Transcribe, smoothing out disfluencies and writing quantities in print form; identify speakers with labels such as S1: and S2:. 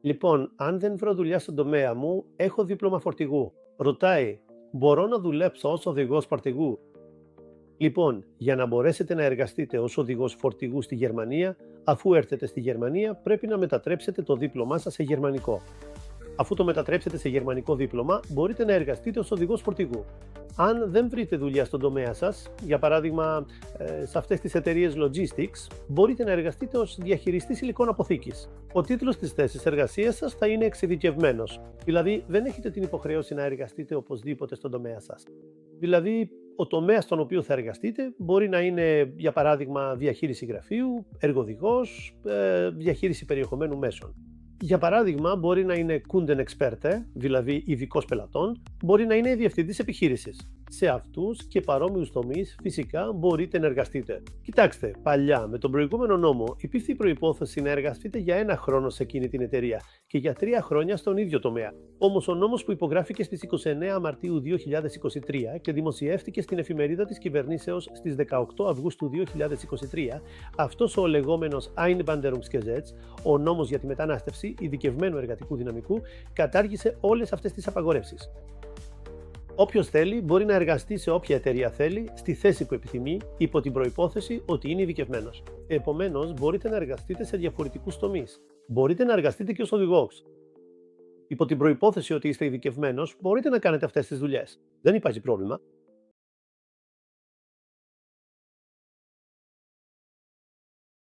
S1: Λοιπόν, αν δεν βρω δουλειά στον τομέα μου, έχω δίπλωμα φορτηγού. Ρωτάει, μπορώ να δουλέψω ως οδηγός φορτηγού? Λοιπόν, για να μπορέσετε να εργαστείτε ως οδηγός φορτηγού στη Γερμανία, αφού έρθετε στη Γερμανία, πρέπει να μετατρέψετε το δίπλωμά σας σε γερμανικό. Αφού το μετατρέψετε σε γερμανικό δίπλωμα, μπορείτε να εργαστείτε ως οδηγός φορτηγού. Αν δεν βρείτε δουλειά στον τομέα σας, για παράδειγμα σε αυτές τις εταιρείες logistics, μπορείτε να εργαστείτε ως διαχειριστής υλικών αποθήκης. Ο τίτλος της θέσης εργασίας σας θα είναι εξειδικευμένος, δηλαδή δεν έχετε την υποχρέωση να εργαστείτε οπωσδήποτε στον τομέα σας. Δηλαδή, ο τομέας στον οποίο θα εργαστείτε μπορεί να είναι, για παράδειγμα, διαχείριση γραφείου, εργοδηγός, διαχείριση περιεχομένου μέσων. Για παράδειγμα, μπορεί να είναι Kundenexperte, δηλαδή ειδικός πελατών, μπορεί να είναι διευθυντής επιχείρησης. Σε αυτούς και παρόμοιους τομείς, φυσικά, μπορείτε να εργαστείτε. Κοιτάξτε, παλιά, με τον προηγούμενο νόμο, υπήρχε η προϋπόθεση να εργαστείτε για 1 χρόνο σε εκείνη την εταιρεία και για 3 χρόνια στον ίδιο τομέα. Όμως, ο νόμος που υπογράφηκε στις 29 Μαρτίου 2023 και δημοσιεύτηκε στην εφημερίδα της κυβερνήσεως στις 18 Αυγούστου 2023, αυτός ο λεγόμενος Einwanderungsgesetz, ο νόμος για τη μετανάστευση ειδικευμένου εργατικού δυναμικού, κατάργησε όλες αυτές τις απαγορεύσεις. Όποιος θέλει μπορεί να εργαστεί σε όποια εταιρεία θέλει, στη θέση που επιθυμεί, υπό την προϋπόθεση ότι είναι ειδικευμένος. Επομένως, μπορείτε να εργαστείτε σε διαφορετικούς τομείς. Μπορείτε να εργαστείτε και ως οδηγός. Υπό την προϋπόθεση ότι είστε ειδικευμένος, μπορείτε να κάνετε αυτές τις δουλειές. Δεν υπάρχει πρόβλημα.